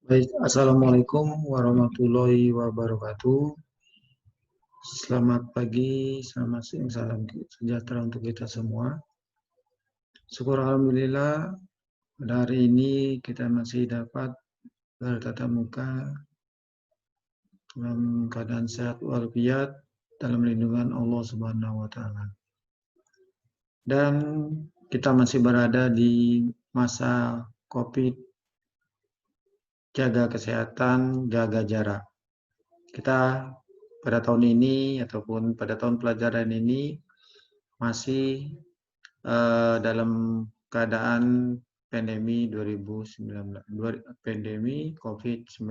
Baik, Assalamualaikum warahmatullahi wabarakatuh. Selamat pagi, selamat siang, salam sejahtera untuk kita semua. Syukur Alhamdulillah, pada hari ini kita masih dapat bertatap muka dalam keadaan sehat walafiat dalam lindungan Allah Subhanahu wa Ta'ala. Dan kita masih berada di masa COVID, jaga kesehatan, jaga jarak. Kita pada tahun ini ataupun pada tahun pelajaran ini masih dalam keadaan pandemi 2019, pandemi COVID-19.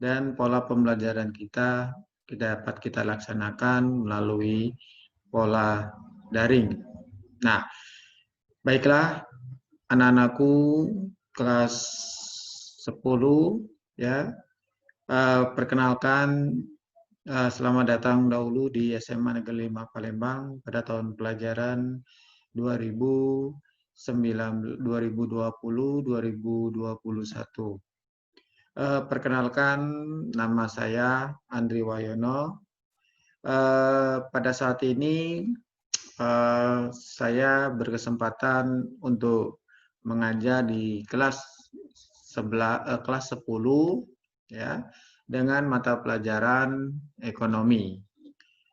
Dan pola pembelajaran kita dapat kita laksanakan melalui pola daring. Nah, baiklah anak-anakku kelas 10 ya. Perkenalkan, selamat datang dahulu di SMA Negeri 5 Palembang pada tahun pelajaran 2020-2021. Perkenalkan, nama saya Andri Wayono. Pada saat ini saya berkesempatan untuk mengajar di kelas 10 ya, dengan mata pelajaran ekonomi.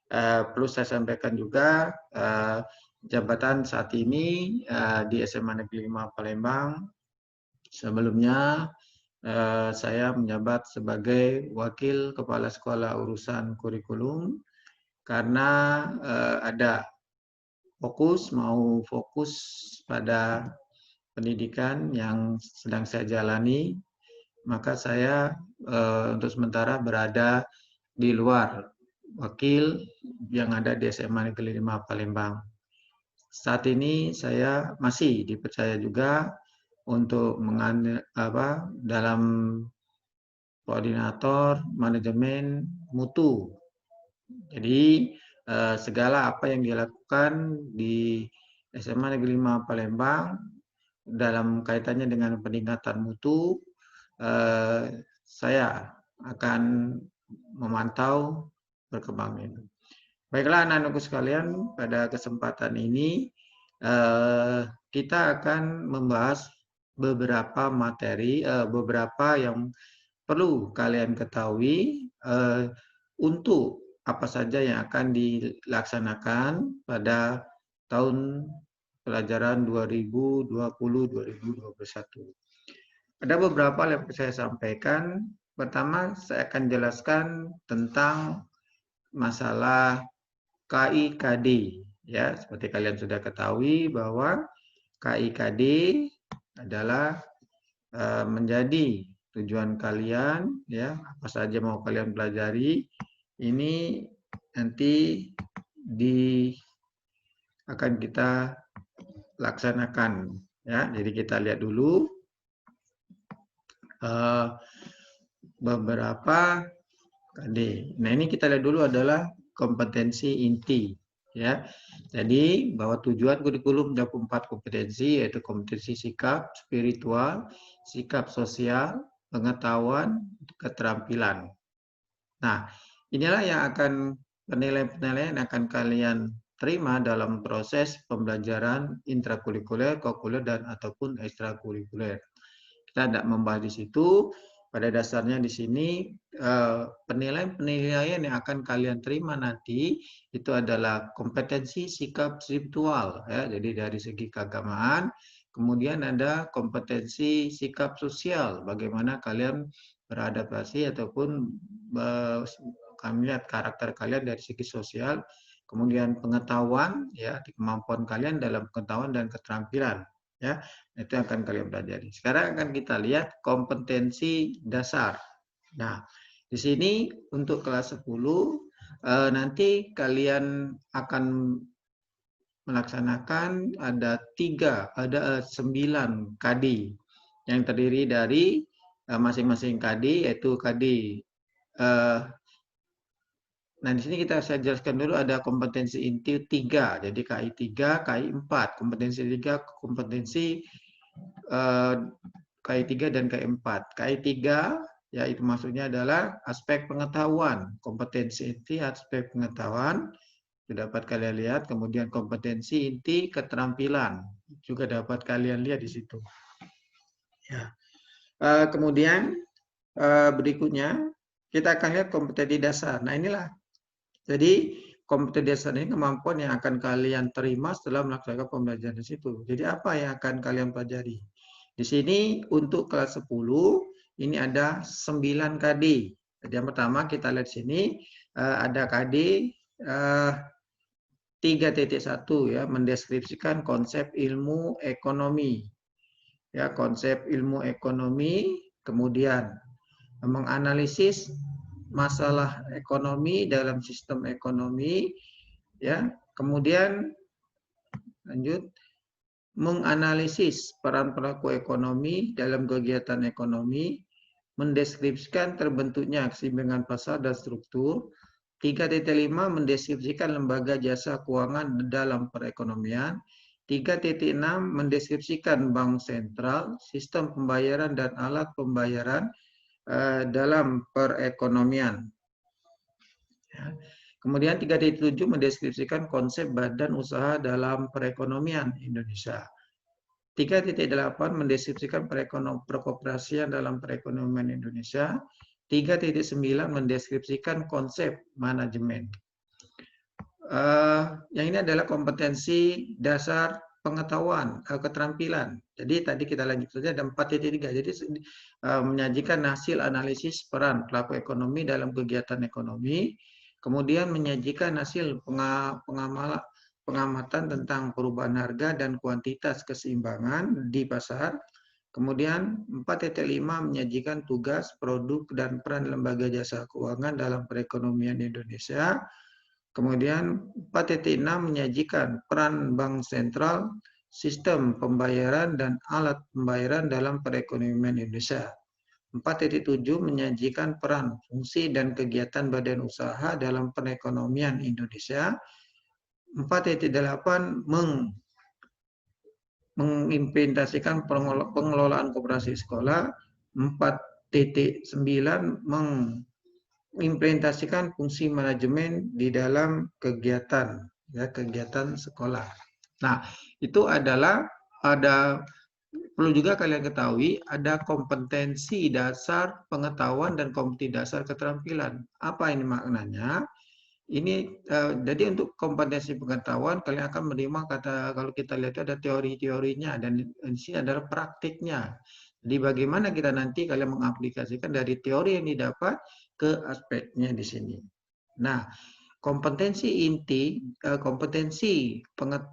Perlu saya sampaikan juga jabatan saat ini di SMA Negeri 5 Palembang. Sebelumnya saya menjabat sebagai Wakil Kepala Sekolah Urusan Kurikulum karena ada fokus pada pendidikan yang sedang saya jalani, maka saya untuk sementara berada di luar wakil yang ada di SMA Negeri 5 Palembang. Saat ini saya masih dipercaya juga untuk dalam koordinator manajemen mutu. Jadi segala apa yang dilakukan di SMA Negeri 5 Palembang dalam kaitannya dengan peningkatan mutu, saya akan memantau perkembangan. Baiklah anak-anakku sekalian, pada kesempatan ini kita akan membahas beberapa materi, beberapa yang perlu kalian ketahui untuk apa saja yang akan dilaksanakan pada tahun pelajaran 2020-2021. Ada beberapa yang saya sampaikan. Pertama, saya akan jelaskan tentang masalah KIKD. Ya, seperti kalian sudah ketahui bahwa KIKD adalah menjadi tujuan kalian, ya, apa saja mau kalian pelajari. Ini nanti akan kita laksanakan, ya. Jadi kita lihat dulu beberapa KD. Nah, ini kita lihat dulu adalah kompetensi inti, ya. Jadi bahwa tujuan kurikulum ada 4 kompetensi, yaitu kompetensi sikap spiritual, sikap sosial, pengetahuan, keterampilan. Nah, inilah yang akan penilaian-penilaian yang akan kalian terima dalam proses pembelajaran intrakurikuler, kokurikuler, dan ataupun ekstrakurikuler. Kita tidak membahas di situ. Pada dasarnya di sini penilaian-penilaian yang akan kalian terima nanti itu adalah kompetensi sikap spiritual, ya. Jadi dari segi keagamaan, kemudian ada kompetensi sikap sosial, bagaimana kalian beradaptasi ataupun kami lihat karakter kalian dari segi sosial, kemudian pengetahuan, ya, kemampuan kalian dalam pengetahuan dan keterampilan, ya. Itu yang akan kalian pelajari. Sekarang akan kita lihat kompetensi dasar. Nah, di sini untuk kelas 10 nanti kalian akan melaksanakan ada 9 KD yang terdiri dari masing-masing KD, yaitu KD. Nah, di sini saya jelaskan dulu ada kompetensi inti 3. Jadi KI 3, KI 4. Kompetensi 3, kompetensi KI 3 dan KI 4. KI 3 ya itu maksudnya adalah aspek pengetahuan, kompetensi inti aspek pengetahuan itu dapat kalian lihat, kemudian kompetensi inti keterampilan juga dapat kalian lihat di situ. Ya. Kemudian berikutnya kita akan lihat kompetensi dasar. Nah inilah, jadi kompetensi dasar ini kemampuan yang akan kalian terima setelah melaksanakan pembelajaran di situ. Jadi apa yang akan kalian pelajari? Di sini untuk kelas 10 ini ada 9 KD. Jadi yang pertama kita lihat sini ada KD 3.1 ya, mendeskripsikan konsep ilmu ekonomi. Ya, konsep ilmu ekonomi, kemudian menganalisis masalah ekonomi dalam sistem ekonomi, ya. Kemudian lanjut menganalisis peran pelaku ekonomi dalam kegiatan ekonomi, mendeskripsikan terbentuknya keseimbangan pasar dan struktur. 3.5 mendeskripsikan lembaga jasa keuangan dalam perekonomian. 3.6 mendeskripsikan bank sentral, sistem pembayaran dan alat pembayaran dalam perekonomian. Ya. Kemudian 3.7 mendeskripsikan konsep badan usaha dalam perekonomian Indonesia. 3.8 mendeskripsikan perkoperasian dalam perekonomian Indonesia. 3.9 mendeskripsikan konsep manajemen. Yang ini adalah kompetensi dasar pengetahuan, keterampilan. Jadi tadi kita lanjut saja ada 4.3. Jadi menyajikan hasil analisis peran pelaku ekonomi dalam kegiatan ekonomi, kemudian menyajikan hasil pengamatan tentang perubahan harga dan kuantitas keseimbangan di pasar. Kemudian 4.5 menyajikan tugas, produk, dan peran lembaga jasa keuangan dalam perekonomian Indonesia. Kemudian 4.6 menyajikan peran bank sentral, sistem pembayaran, dan alat pembayaran dalam perekonomian Indonesia. 4.7 menyajikan peran, fungsi, dan kegiatan badan usaha dalam perekonomian Indonesia. 4.8 mengimplementasikan pengelolaan koperasi sekolah. 4.9 mengimplementasikan fungsi manajemen di dalam kegiatan sekolah. Nah, itu adalah perlu juga kalian ketahui ada kompetensi dasar pengetahuan dan kompetensi dasar keterampilan. Apa ini maknanya? Ini jadi untuk kompetensi pengetahuan kalian akan menerima kalau kita lihat ada teori-teorinya dan di sini adalah praktiknya. Jadi bagaimana kita nanti kalian mengaplikasikan dari teori yang didapat ke aspeknya di sini. Nah, kompetensi inti, kompetensi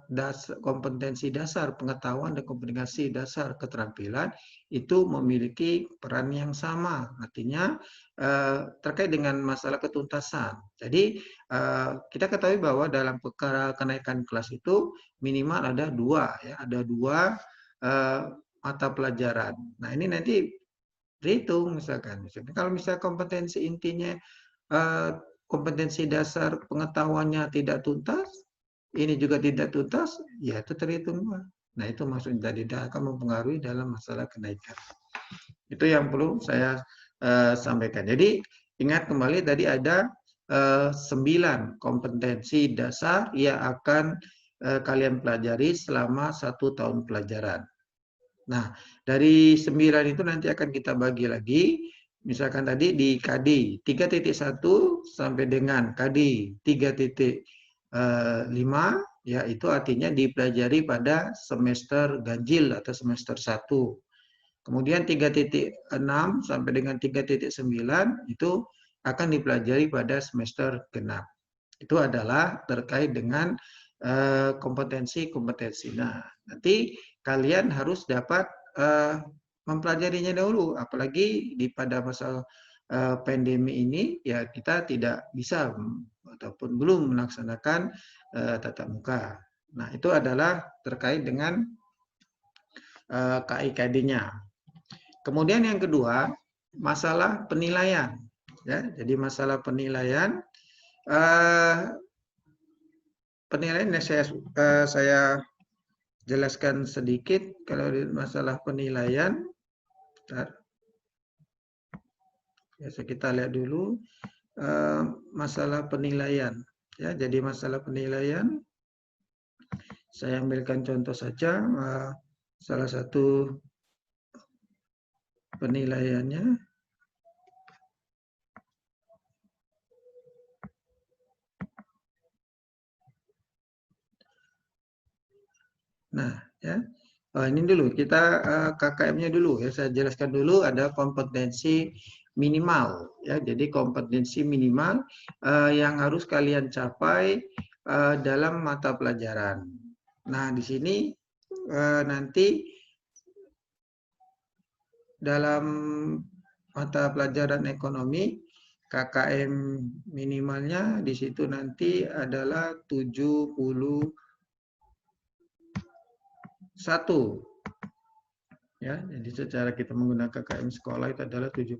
dasar pengetahuan dan kompetensi dasar keterampilan itu memiliki peran yang sama. Artinya terkait dengan masalah ketuntasan. Jadi kita ketahui bahwa dalam perkara kenaikan kelas itu minimal ada dua mata pelajaran. Nah ini nanti berhitung misalkan kalau misalnya kompetensi intinya kompetensi dasar pengetahuannya tidak tuntas, ini juga tidak tuntas, ya itu terhitung. Nah itu maksudnya tidak akan mempengaruhi dalam masalah kenaikan. Itu yang perlu saya sampaikan. Jadi ingat kembali tadi ada 9 kompetensi dasar yang akan kalian pelajari selama 1 tahun pelajaran. Nah dari 9 itu nanti akan kita bagi lagi. Misalkan tadi di KD 3.1 sampai dengan KD 3.5 ya itu artinya dipelajari pada semester ganjil atau semester 1. Kemudian 3.6 sampai dengan 3.9 itu akan dipelajari pada semester genap. Itu adalah terkait dengan kompetensi-kompetensi. Nah, nanti kalian harus dapat mempelajarinya dahulu, apalagi pada masa pandemi ini ya kita tidak bisa ataupun belum melaksanakan tatap muka. Nah itu adalah terkait dengan KIKD-nya. Kemudian yang kedua masalah penilaian. Ya, jadi masalah penilaian saya jelaskan sedikit kalau masalah penilaian. Bentar. Ya, kita lihat dulu masalah penilaian. Ya, jadi masalah penilaian, saya ambilkan contoh saja salah satu penilaiannya. Nah, ya. Ini dulu kita KKM-nya dulu ya. Saya jelaskan dulu ada kompetensi minimal ya. Jadi kompetensi minimal yang harus kalian capai dalam mata pelajaran. Nah, di sini nanti dalam mata pelajaran ekonomi KKM minimalnya di situ nanti adalah 71 ya. Jadi secara kita menggunakan KKM sekolah itu adalah 71.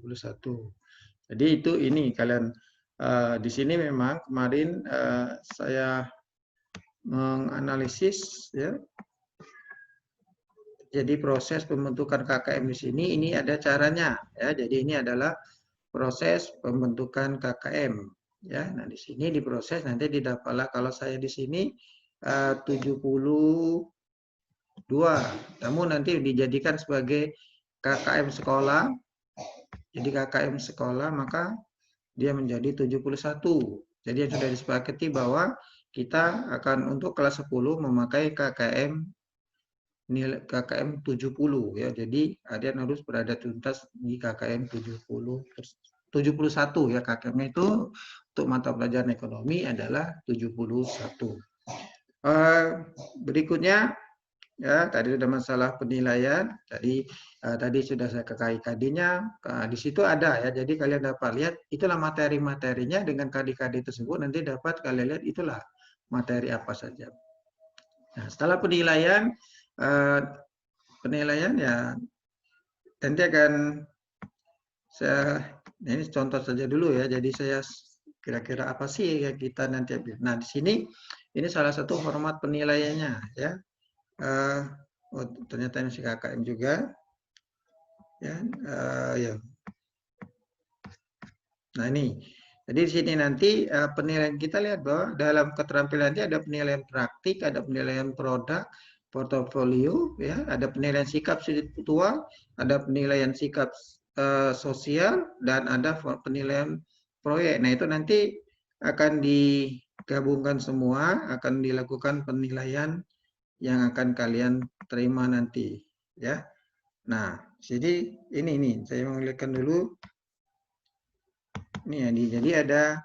Jadi itu ini kalian di sini memang kemarin saya menganalisis ya. Jadi proses pembentukan KKM di sini ini ada caranya ya. Jadi ini adalah proses pembentukan KKM ya. Nah, di sini diproses nanti didapatlah kalau saya di sini 72. Namun nanti dijadikan sebagai KKM sekolah. Jadi KKM sekolah maka dia menjadi 71. Jadi yang sudah disepakati bahwa kita akan untuk kelas 10 memakai KKM nilai KKM 70 ya. Jadi kalian harus berada tuntas di KKM 71 ya. KKM itu untuk mata pelajaran ekonomi adalah 71. Berikutnya ya, tadi sudah masalah penilaian. Tadi sudah saya ke KIKD-nya. Di situ ada ya. Jadi kalian dapat lihat itulah materi-materinya dengan KD-KD tersebut nanti dapat kalian lihat itulah materi apa saja. Nah, setelah penilaian ya nanti akan saya ini contoh saja dulu ya. Jadi saya kira-kira apa sih yang kita nanti ambil. Nah, di sini ini salah satu format penilaiannya ya. Oh, ternyata ini KKM juga ya, ya. Nah ini jadi di sini nanti penilaian kita lihat bahwa dalam keterampilan ada penilaian praktik, ada penilaian produk portofolio ya, ada penilaian sikap spiritual, ada penilaian sikap sosial, dan ada penilaian proyek. Nah itu nanti akan digabungkan semua, akan dilakukan penilaian yang akan kalian terima nanti ya. Nah jadi ini saya mengulikkan dulu ini ya. Jadi ada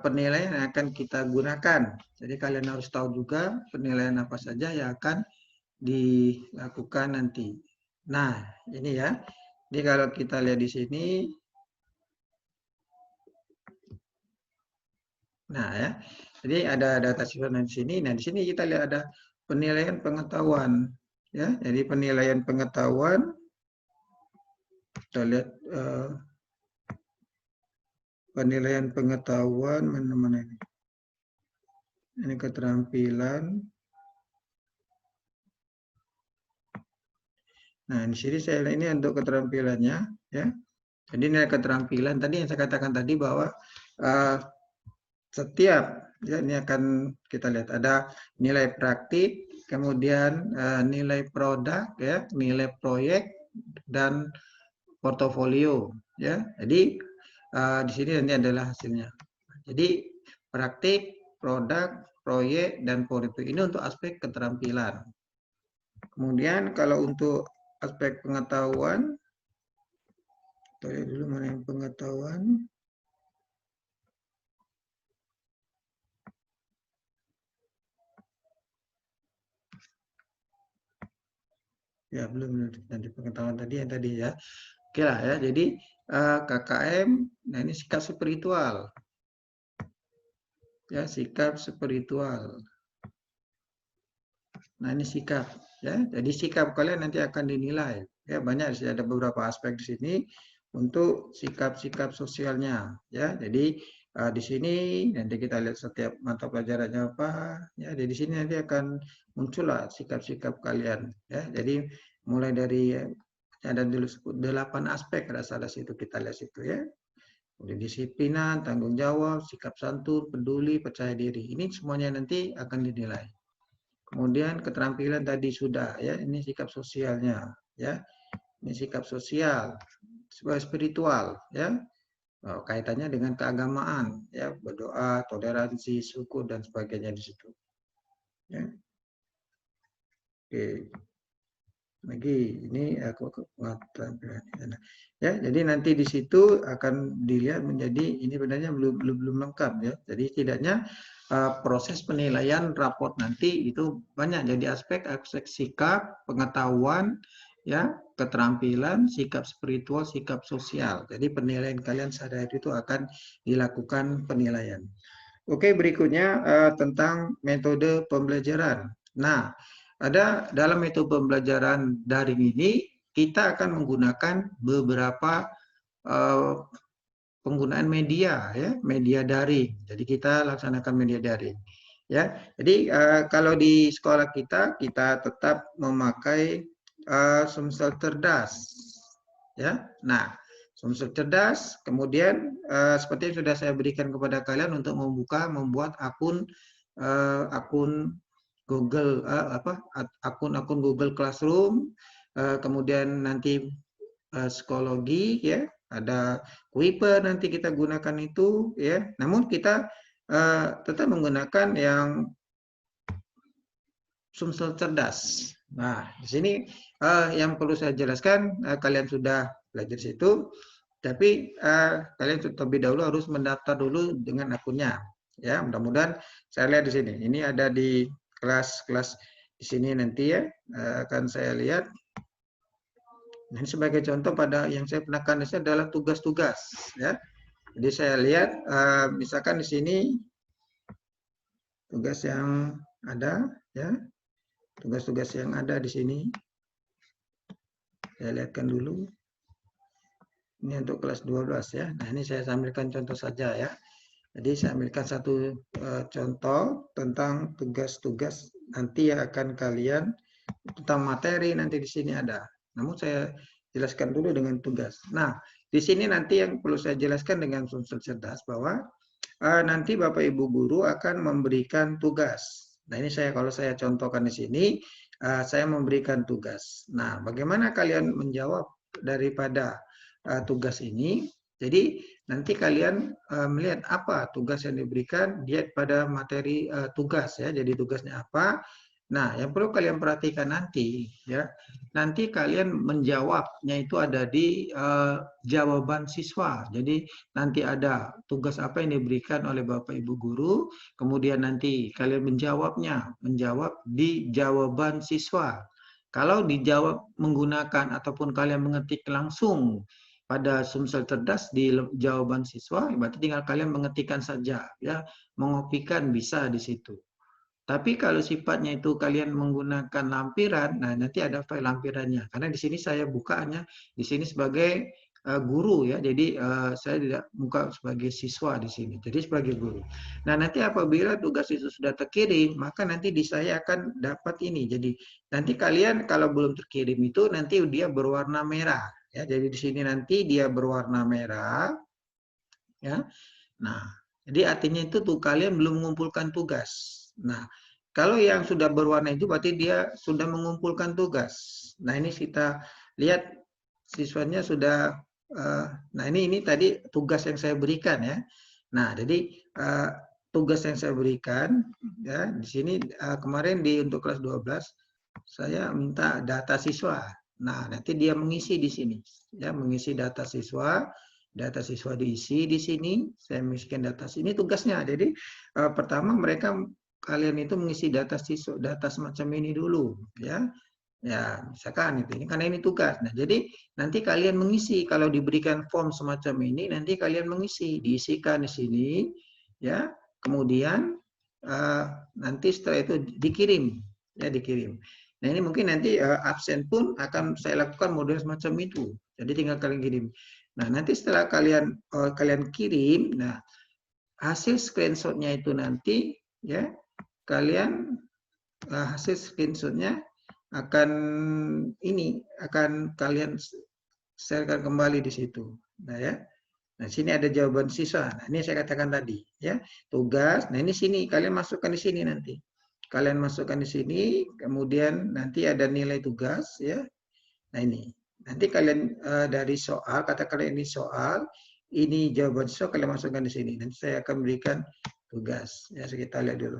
penilaian yang akan kita gunakan. Jadi kalian harus tahu juga penilaian apa saja yang akan dilakukan nanti. Nah, ini ya. Jadi kalau kita lihat di sini, nah ya. Jadi ada data sifat di sini. Nah, di sini kita lihat ada penilaian pengetahuan. Ya, jadi penilaian pengetahuan. Kita lihat penilaian pengetahuan mana-mana ini. Ini keterampilan. Nah, di sini saya ini untuk keterampilannya, ya. Jadi nilai keterampilan tadi yang saya katakan tadi bahwa setiap ya ini akan kita lihat ada nilai praktik, kemudian nilai produk, ya, nilai proyek dan portofolio, ya. Jadi di sini nanti adalah hasilnya. Jadi praktik, produk, proyek dan portofolio ini untuk aspek keterampilan. Kemudian kalau untuk aspek pengetahuan, kita lihat dulu mana yang pengetahuan. Ya belum nanti pengetahuan tadi yang tadi ya. Oke lah ya. Jadi KKM, nah ini sikap spiritual. Ya sikap spiritual. Nah ini sikap ya. Jadi sikap kalian nanti akan dinilai. Ya banyak sih ada beberapa aspek di sini untuk sikap-sikap sosialnya. Ya jadi di sini nanti kita lihat setiap mata pelajarannya apa. Ya di sini nanti akan muncullah sikap-sikap kalian. Ya jadi mulai dari Ada 8 aspek salah situ kita lihat situ ya. Kedisiplinan, tanggung jawab, sikap santun, peduli, percaya diri. Ini semuanya nanti akan dinilai. Kemudian keterampilan tadi sudah ya, ini sikap sosialnya ya. Ini sikap sosial, spiritual ya. Kaitannya dengan keagamaan ya, berdoa, toleransi, syukur dan sebagainya di situ. Ya. Oke. Lagi ini aku ya, jadi nanti di situ akan dilihat menjadi ini sebenarnya belum lengkap ya. Jadi tidaknya proses penilaian raport nanti itu banyak, jadi aspek sikap, pengetahuan ya, keterampilan, sikap spiritual, sikap sosial. Jadi penilaian kalian sadar itu akan dilakukan penilaian. Oke, berikutnya tentang metode pembelajaran. Nah, ada dalam metode pembelajaran daring ini kita akan menggunakan beberapa penggunaan media ya, media daring. Jadi kita laksanakan media daring. Ya, jadi kalau di sekolah kita tetap memakai Sumsel Cerdas. Ya, nah Sumsel Cerdas, kemudian seperti yang sudah saya berikan kepada kalian untuk membuat akun Google akun Google Classroom, kemudian nanti psikologi ya, ada Kuiper nanti kita gunakan itu ya. Namun kita tetap menggunakan yang Sumsel Cerdas. Nah, di sini yang perlu saya jelaskan, kalian sudah belajar situ, tapi kalian terlebih dahulu harus mendaftar dulu dengan akunnya. Ya, mudah-mudahan saya lihat di sini. Ini ada di kelas-kelas di sini nanti ya, akan saya lihat. Nah, ini sebagai contoh pada yang saya penekan di sini adalah tugas-tugas ya. Jadi saya lihat misalkan di sini tugas yang ada ya. Tugas-tugas yang ada di sini. Saya lihatkan dulu. Ini untuk kelas 12 ya. Nah, ini saya ambilkan contoh saja ya. Jadi saya ambilkan satu contoh tentang tugas-tugas nanti yang akan kalian, tentang materi nanti di sini ada. Namun saya jelaskan dulu dengan tugas. Nah, di sini nanti yang perlu saya jelaskan dengan Sumsel Cerdas bahwa nanti Bapak Ibu guru akan memberikan tugas. Nah, ini kalau saya contohkan di sini, saya memberikan tugas. Nah, bagaimana kalian menjawab daripada tugas ini? Jadi nanti kalian melihat apa tugas yang diberikan, dia pada materi tugas ya. Jadi tugasnya apa? Nah, yang perlu kalian perhatikan nanti ya, nanti kalian menjawabnya itu ada di jawaban siswa. Jadi nanti ada tugas apa yang diberikan oleh Bapak Ibu guru, kemudian nanti kalian menjawab di jawaban siswa. Kalau dijawab menggunakan ataupun kalian mengetik langsung pada Sumsel Cerdas di jawaban siswa, berarti tinggal kalian mengetikkan saja ya, mengopikan bisa di situ. Tapi kalau sifatnya itu kalian menggunakan lampiran, nah nanti ada file lampirannya. Karena di sini saya bukanya di sini sebagai guru ya, jadi saya tidak buka sebagai siswa di sini. Jadi sebagai guru. Nah nanti apabila tugas itu sudah terkirim, maka nanti di saya akan dapat ini. Jadi nanti kalian kalau belum terkirim itu nanti dia berwarna merah. Ya, jadi di sini nanti dia berwarna merah. Ya, nah jadi artinya itu tuh kalian belum mengumpulkan tugas. Nah, kalau yang sudah berwarna itu berarti dia sudah mengumpulkan tugas. Nah, ini kita lihat siswanya sudah nah ini tadi tugas yang saya berikan ya. Nah, jadi tugas yang saya berikan ya di sini kemarin untuk kelas 12 saya minta data siswa. Nah, nanti dia mengisi di sini ya, mengisi data siswa. Data siswa diisi di sini, saya mengisikan data sini tugasnya. Jadi pertama kalian itu mengisi data siswa, data semacam ini dulu, ya. Ya, misalkan ini karena ini tugas. Nah, jadi nanti kalian mengisi kalau diberikan form semacam ini, nanti kalian mengisi, diisikan di sini, ya. Kemudian nanti setelah itu dikirim, ya dikirim. Nah, ini mungkin nanti absen pun akan saya lakukan model semacam itu. Jadi tinggal kalian kirim. Nah, nanti setelah kalian kirim, nah hasil screenshotnya itu nanti ya kalian hasil screenshotnya akan kalian sharekan kembali di situ. Nah ya. Nah, sini ada jawaban siswa. Nah, ini saya katakan tadi, ya. Tugas. Nah, ini sini kalian masukkan di sini nanti. Kalian masukkan di sini, kemudian nanti ada nilai tugas, ya. Nah, ini. Nanti kalian dari soal, katakan ini soal, ini jawaban siswa kalian masukkan di sini. Nanti saya akan berikan tugas. Ya, kita lihat dulu.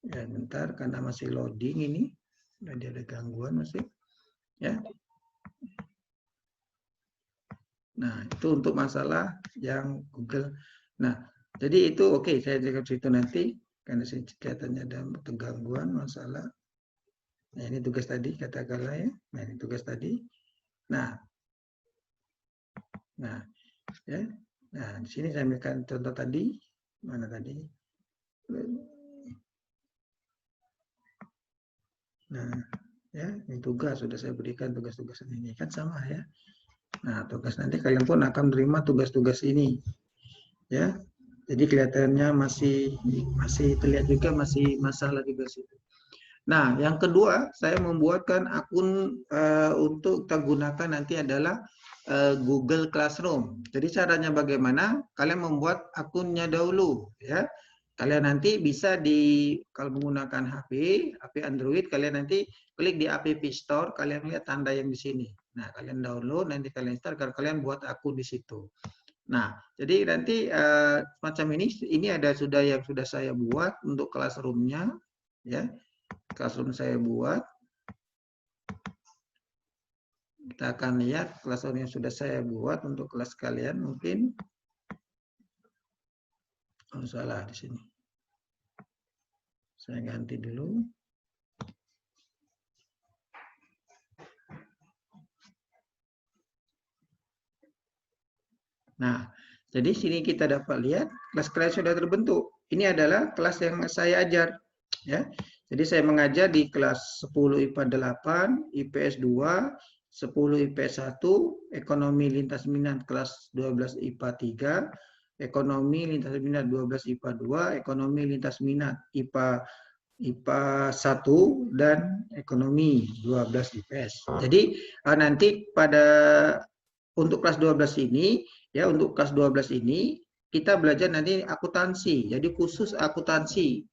Ya, bentar karena masih loading ini. Jadi ada gangguan masih. Ya. Nah, itu untuk masalah yang Google. Nah, jadi itu oke, saya cek situ nanti karena saya kelihatannya ada gangguan masalah. Nah, ini tugas tadi katakanlah ya. Nah, ini tugas tadi. Nah, ya. Nah, di sini saya ambilkan contoh tadi. Mana tadi? Nah, ya, ini tugas sudah saya berikan tugas-tugas ini kan sama ya. Nah, tugas nanti kalian pun akan menerima tugas-tugas ini. Ya. Jadi kelihatannya masih terlihat juga masih masalah juga situ. Nah, yang kedua, saya membuatkan akun untuk kita gunakan nanti adalah Google Classroom. Jadi caranya bagaimana? Kalian membuat akunnya dahulu, ya. Kalian nanti bisa kalau menggunakan HP Android, kalian nanti klik di App Store, kalian lihat tanda yang di sini. Nah, kalian download, nanti kalian install, kalian buat akun di situ. Nah, jadi nanti macam ini ada yang sudah saya buat untuk Classroom-nya, ya. Classroom saya buat. Kita akan lihat Classroom yang sudah saya buat untuk kelas kalian mungkin. Oh, salah di sini. Saya ganti dulu. Nah, jadi sini kita dapat lihat kelas kalian sudah terbentuk. Ini adalah kelas yang saya ajar, ya. Jadi saya mengajar di kelas 10 IPA 8, IPS 2, 10 IPS 1, Ekonomi Lintas Minat kelas 12 IPA 3, Ekonomi Lintas Minat 12 IPA 2, Ekonomi Lintas Minat IPA 1 dan Ekonomi 12 IPS. Jadi nanti untuk kelas 12 ini, ya, untuk kelas 12 ini kita belajar nanti akuntansi. Jadi khusus akuntansi,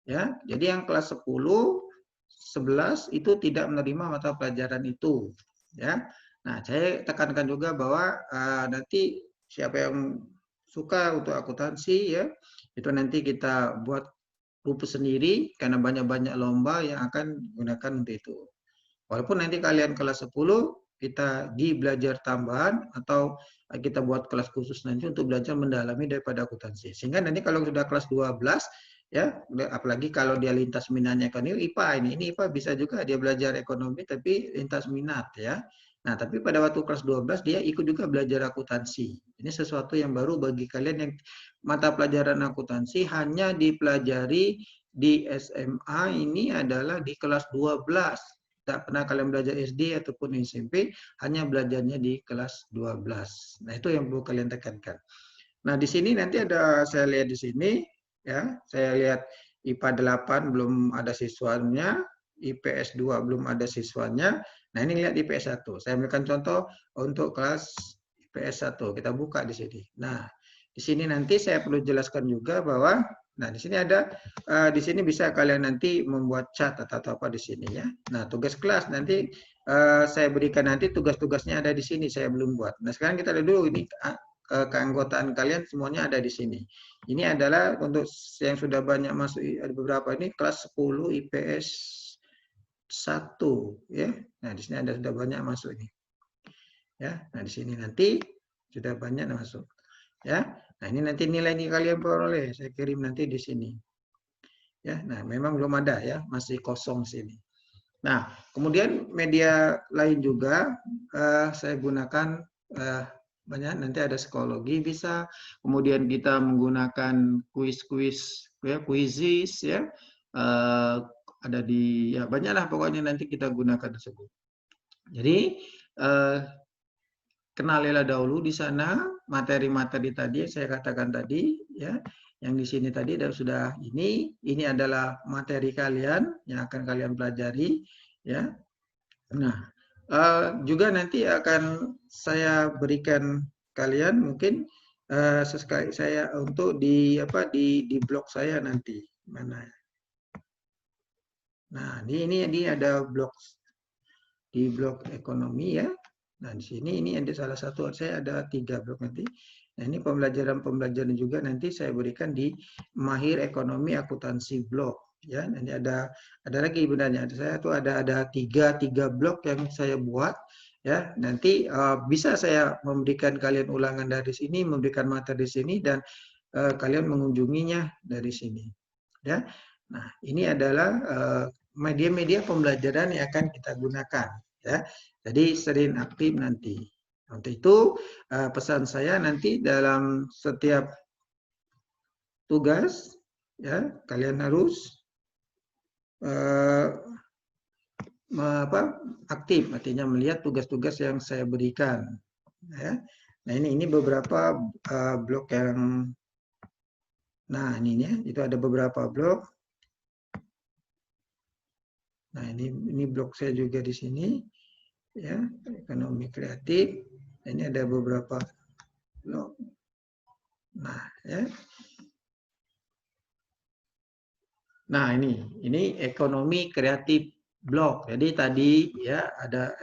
ya. Jadi yang kelas 10, 11 itu tidak menerima mata pelajaran itu, ya. Nah, saya tekankan juga bahwa nanti siapa yang suka untuk akuntansi, ya, itu nanti kita buat lupus sendiri karena banyak-banyak lomba yang akan gunakan untuk itu. Walaupun nanti kalian kelas 10 kita di belajar tambahan atau kita buat kelas khusus nanti untuk belajar mendalami daripada akuntansi. Sehingga nanti kalau sudah kelas 12 ya, apalagi kalau dia lintas minatnya kan ini IPA ini IPA bisa juga dia belajar ekonomi tapi lintas minat ya. Nah, tapi pada waktu kelas 12 dia ikut juga belajar akuntansi. Ini sesuatu yang baru bagi kalian yang mata pelajaran akuntansi hanya dipelajari di SMA ini adalah di kelas 12. Tidak pernah kalian belajar SD ataupun SMP, hanya belajarnya di kelas 12. Nah, itu yang perlu kalian tekankan. Nah, di sini nanti saya lihat di sini, ya, saya lihat IPA 8 belum ada siswanya, IPS 2 belum ada siswanya. Nah, ini lihat IPS 1. Saya ambilkan contoh untuk kelas IPS 1. Kita buka di sini. Nah, di sini nanti saya perlu jelaskan juga bahwa, nah, di sini ada, di sini bisa kalian nanti membuat chat atau apa di sini ya. Nah, tugas kelas nanti saya berikan nanti tugas-tugasnya ada di sini. Saya belum buat. Nah, sekarang kita lihat dulu ini keanggotaan kalian semuanya ada di sini. Ini adalah untuk yang sudah banyak masuk, ada beberapa ini kelas 10 IPS 1 ya. Nah, di sini ada sudah banyak masuk ini. Ya. Nah, di sini nanti sudah banyak masuk. Ya. Nah, ini nanti nilai kalian peroleh, saya kirim nanti di sini. Ya. Nah, memang belum ada ya, masih kosong sini. Nah, kemudian media lain juga saya gunakan banyak, nanti ada psikologi bisa, kemudian kita menggunakan kuis-kuis ya, kuisis ya, ada di ya banyaklah pokoknya nanti kita gunakan tersebut. Jadi kenalilah dahulu di sana materi-materi tadi yang saya katakan tadi ya, yang di sini tadi dan sudah ini adalah materi kalian yang akan kalian pelajari ya. Nah, juga nanti akan saya berikan kalian mungkin sesekali saya untuk di blog saya nanti mana. Nah, ini ada blog di blog ekonomi ya. Nah, di sini ini ada salah satu, saya ada 3 blog nanti. Nah, ini pembelajaran juga nanti saya berikan di Mahir Ekonomi Akuntansi blog ya. Nanti ada lagi sebenarnya. Saya tuh ada tiga blog yang saya buat ya. Nanti bisa saya memberikan kalian ulangan dari sini, memberikan materi di sini dan kalian mengunjunginya dari sini ya. Nah, ini adalah media-media pembelajaran yang akan kita gunakan ya. Jadi sering aktif nanti. Untuk itu pesan saya nanti dalam setiap tugas ya kalian harus aktif, artinya melihat tugas-tugas yang saya berikan ya. Nah, ini beberapa blog yang itu ada beberapa blog. Nah, ini blog saya juga di sini ya, ekonomi kreatif. Ini ada beberapa blog. Nah, ya. Nah, ini ekonomi kreatif blog. Jadi tadi ya ada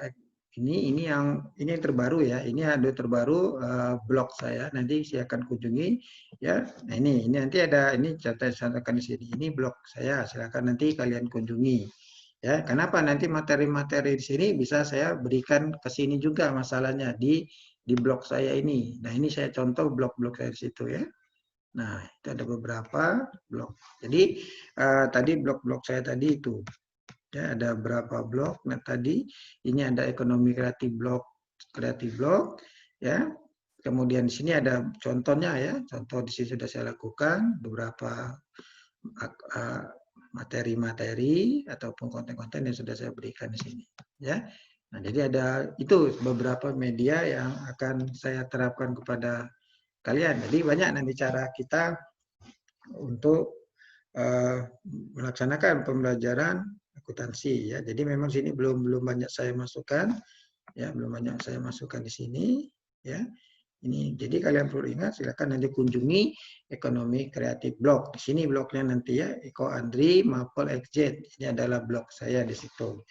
ini yang terbaru ya. Ini ada terbaru blog saya. Nanti saya akan kunjungi ya. Nah, ini nanti ada ini catatan di sini. Ini blog saya. Silakan nanti kalian kunjungi. Ya, kenapa nanti materi-materi di sini bisa saya berikan ke sini juga masalahnya di blog saya ini. Nah, ini saya contoh blog-blog saya di situ ya. Nah, itu ada beberapa blog. Jadi tadi blog-blog saya tadi itu. Ya, ada berapa blog. Nah, tadi ini ada ekonomi kreatif blog ya. Kemudian di sini ada contohnya ya. Contoh di sini sudah saya lakukan beberapa materi-materi ataupun konten-konten yang sudah saya berikan di sini ya. Nah, jadi ada itu beberapa media yang akan saya terapkan kepada kalian. Jadi banyak nanti cara kita untuk melaksanakan pembelajaran akuntansi ya. Jadi memang sini belum banyak saya masukkan ya, belum banyak saya masukkan di sini ya. Ini jadi kalian perlu ingat, silakan nanti kunjungi ekonomi kreatif blog. Di sini blognya nanti ya, Eko Andri Mapel XZ. Ini adalah blog saya di situ.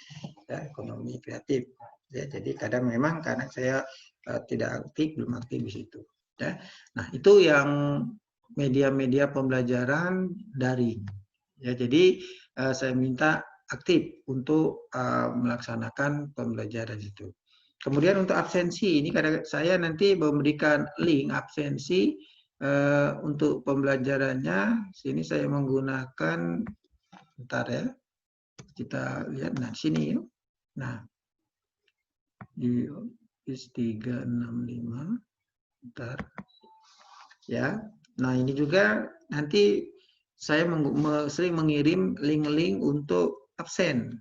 Ya, ekonomi kreatif. Ya, jadi kadang memang karena saya tidak aktif, belum aktif di situ. Ya. Nah, itu yang media-media pembelajaran daring. Ya, jadi saya minta aktif untuk melaksanakan pembelajaran itu. Kemudian untuk absensi, ini kadang saya nanti memberikan link absensi untuk pembelajarannya. Sini saya menggunakan, bentar ya, kita lihat. Nah, sini ya. Nah, di Office 365, bentar. Ya, nah ini juga nanti saya sering mengirim link-link untuk absen.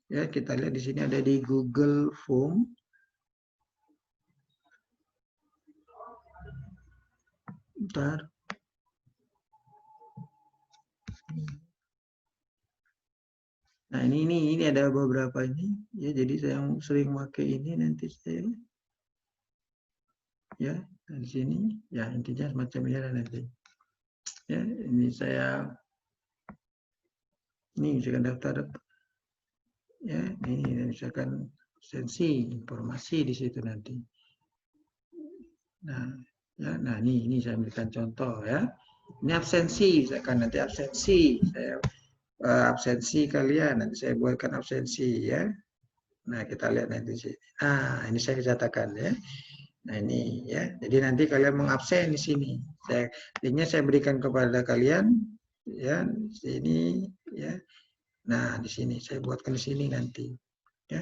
Ya, kita lihat di sini ada di Google Form. Bentar. Nah, ini ada beberapa ini. Ya, jadi saya sering pakai ini nanti saya. Ya, di sini. Ya, intinya semacam ini nanti. Ya, ini saya. Ini misalkan daftar. Ya, ini misalkan absensi informasi di situ nanti. Nah, ya, nah ini saya berikan contoh ya. Ini absensi, misalkan nanti absensi, saya absensi kalian, nanti saya buatkan absensi ya. Nah, kita lihat nanti sini. Nah, ini saya catatkan ya. Nah, ini ya. Jadi nanti kalian mengabsen di sini. Linknya saya berikan kepada kalian ya, di sini ya. Nah, di sini saya buatkan di sini nanti ya.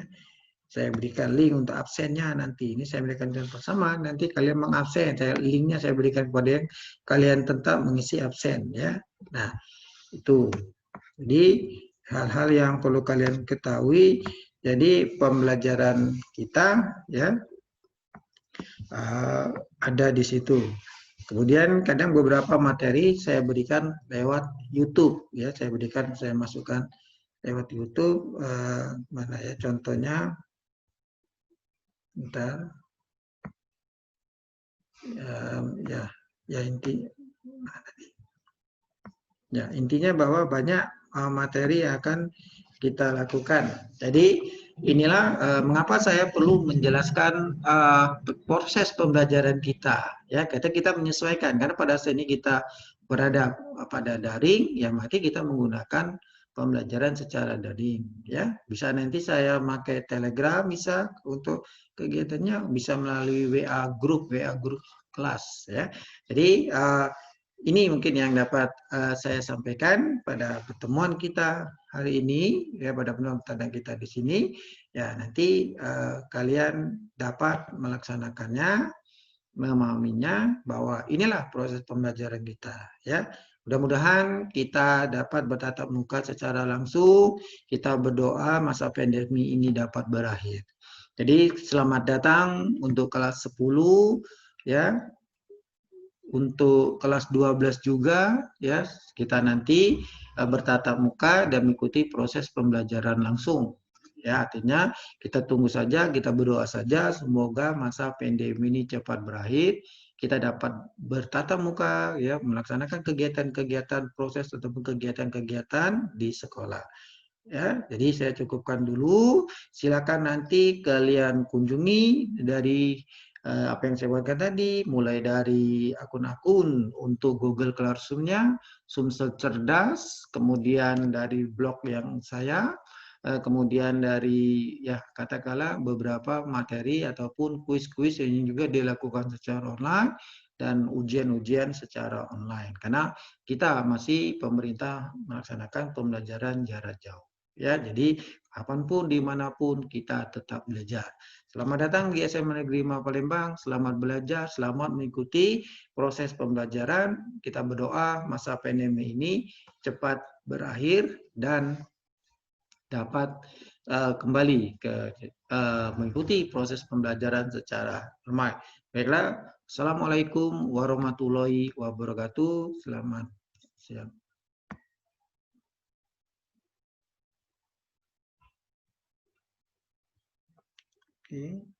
Saya berikan link untuk absennya nanti. Ini saya berikan contoh sama. Nanti kalian mengabsen. Linknya saya berikan kepada kalian tetap mengisi absen ya. Nah, itu. Jadi hal-hal yang perlu kalian ketahui. Jadi pembelajaran kita ya ada di situ. Kemudian kadang beberapa materi saya berikan lewat YouTube ya. Saya masukkan lewat YouTube. Mana ya contohnya? Bentar. Ya intinya bahwa banyak materi yang akan kita lakukan. Jadi inilah mengapa saya perlu menjelaskan proses pembelajaran kita. Ya, kita menyesuaikan karena pada saat ini kita berada pada daring, ya maka kita menggunakan pembelajaran secara daring. Ya, bisa nanti saya pakai Telegram, bisa untuk kegiatannya, bisa melalui WA grup kelas. Ya, jadi ini mungkin yang dapat saya sampaikan pada pertemuan kita hari ini, ya pada pertemuan kita di sini. Ya nanti kalian dapat melaksanakannya, memahaminya bahwa inilah proses pembelajaran kita. Ya, mudah-mudahan kita dapat bertatap muka secara langsung. Kita berdoa masa pandemi ini dapat berakhir. Jadi selamat datang untuk kelas 10, ya. Untuk kelas 12 juga, ya kita nanti bertatap muka dan mengikuti proses pembelajaran langsung. Ya, artinya kita tunggu saja, kita berdoa saja semoga masa pandemi ini cepat berakhir, kita dapat bertatap muka, ya melaksanakan kegiatan-kegiatan proses ataupun kegiatan-kegiatan di sekolah. Ya, jadi saya cukupkan dulu. Silakan nanti kalian kunjungi dari apa yang saya buatkan tadi, mulai dari akun-akun untuk Google Classroom-nya, Sumsel Cerdas, kemudian dari blog yang saya, kemudian dari ya katakanlah beberapa materi ataupun kuis-kuis yang juga dilakukan secara online dan ujian-ujian secara online. Karena kita masih pemerintah melaksanakan pembelajaran jarak jauh. Ya, jadi kapanpun, dimanapun kita tetap belajar. Selamat datang di SMA Negeri 5 Palembang. Selamat belajar, selamat mengikuti proses pembelajaran. Kita berdoa masa pandemi ini cepat berakhir dan dapat kembali ke mengikuti proses pembelajaran secara normal. Baiklah, Assalamualaikum warahmatullahi wabarakatuh. Selamat siang. Oke.